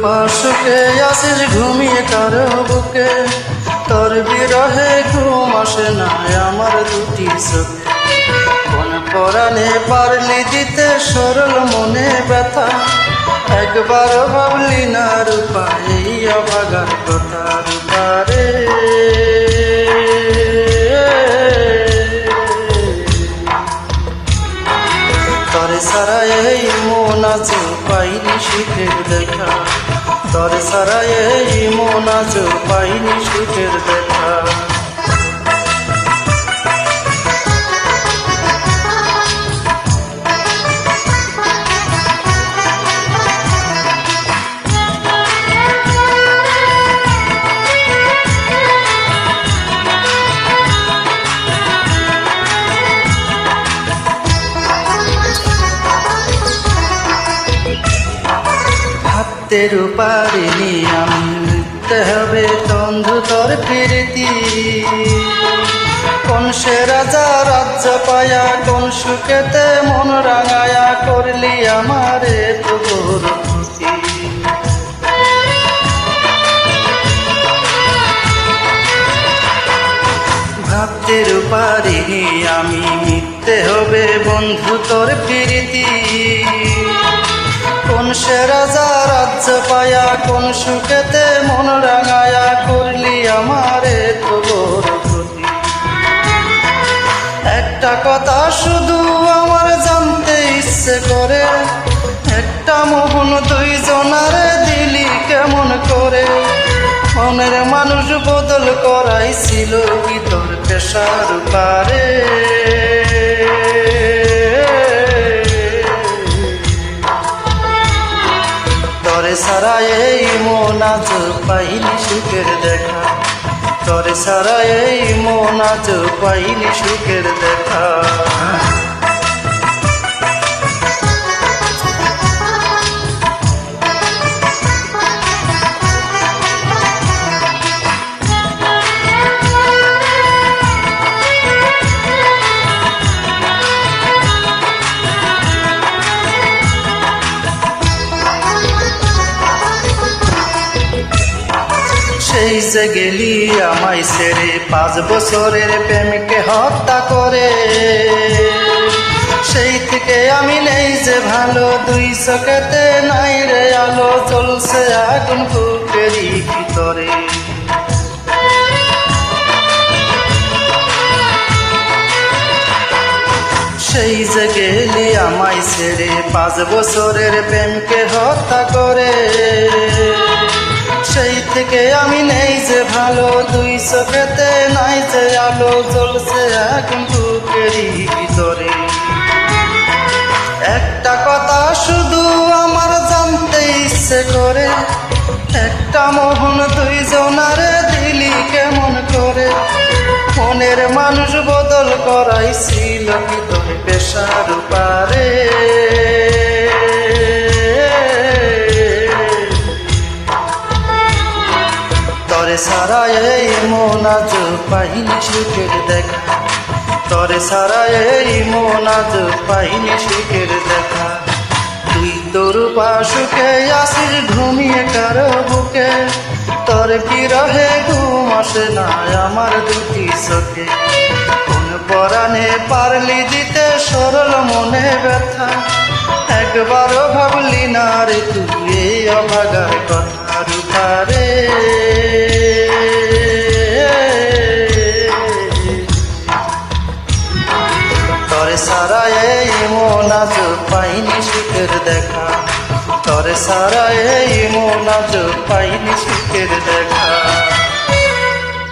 পাশুকে আসিস ঘুমিয়ে কারো বুকে, তোর বিরহে ঘুম আসে না আমার দুটি চোখে। কোন পরাণে পারলি দিতে সরল মনে ব্যথা, একবার ভাবলি না রূপা এই অভাগার কথা। রূপা রে তরে সারা এই মন আজ পাইনি সুখের দেখা, তরে সারা এই মন আজ পাইনি সুখের দেখা। তেরু পারিনি আমি মিথ্যে হবে তন্ধু তোর প্রীতি। কোন সে রাজা রাজ্য পায়া, কোন সুখেতে মন রাঙায়া করলি আমারে তোর ক্ষতি। ভাবতে পারিনি আমি মিথ্যে হবে বন্ধু তোর প্রীতি। কোন সে রাজা রাজ্য পায়া, কোন সুখেতে মন রাঙায়া করলি আমারে তোর ক্ষতি। একটা কথা শুধু আমার জানতে ইচ্ছে করে, একটা মোহন দুইজনারে দিলি কেমন করে। মনের মানুষ বদল করাইছিল কি তোর পেশার পারে। তরে সারা এই মন আজ পাইনি সুখের দেখা, তরে সারা এই মন আজ পাইনি সুখের দেখা। সেই যে গেলি আমায় ছেড়ে 5 বছরের প্রেমকে হত্যা করে, সেই থেকে আমি নেই যে ভালো, 2 চোখেতে নাই রে আলো, জ্বলছে আগুন বুকেরই ভিতরে। সেই যে গেলি আমায় ছেড়ে 5 বছরের প্রেমকে হত্যা করে, সেই থেকে আমি নেই যে ভালো, 2 চোখেতে নাই যে আলো, জ্বলছে আগুন বুকেরই ভিতরে। একটা কথা শুধু আমার জানতে ইচ্ছে করে, একটা মোহন দুইজনারে দিলি কেমন করে। মনের মানুষ বদল করাইছিল কি তোর পেশার পারে। তরে সারা এই মন আজ পাইনি সুখের দেখা, তরে সারা এই মন আজ পাইনি সুখের দেখা। তুই তোর পাশুকে আসিস ঘুমিয়ে কারো বুকে, তোর বিরহে ঘুম আসে না আমার দুটি চোখে। কোন পরাণে পারলি দিতে সরল মনে ব্যথা, একবারও ভাবলি না রে তুই এই অভাগার কথা। রূপা রে তরে সারা এই মন আজ পাইনি সুখের দেখা, তরে সারা এই মন আজ পাইনি সুখের দেখা।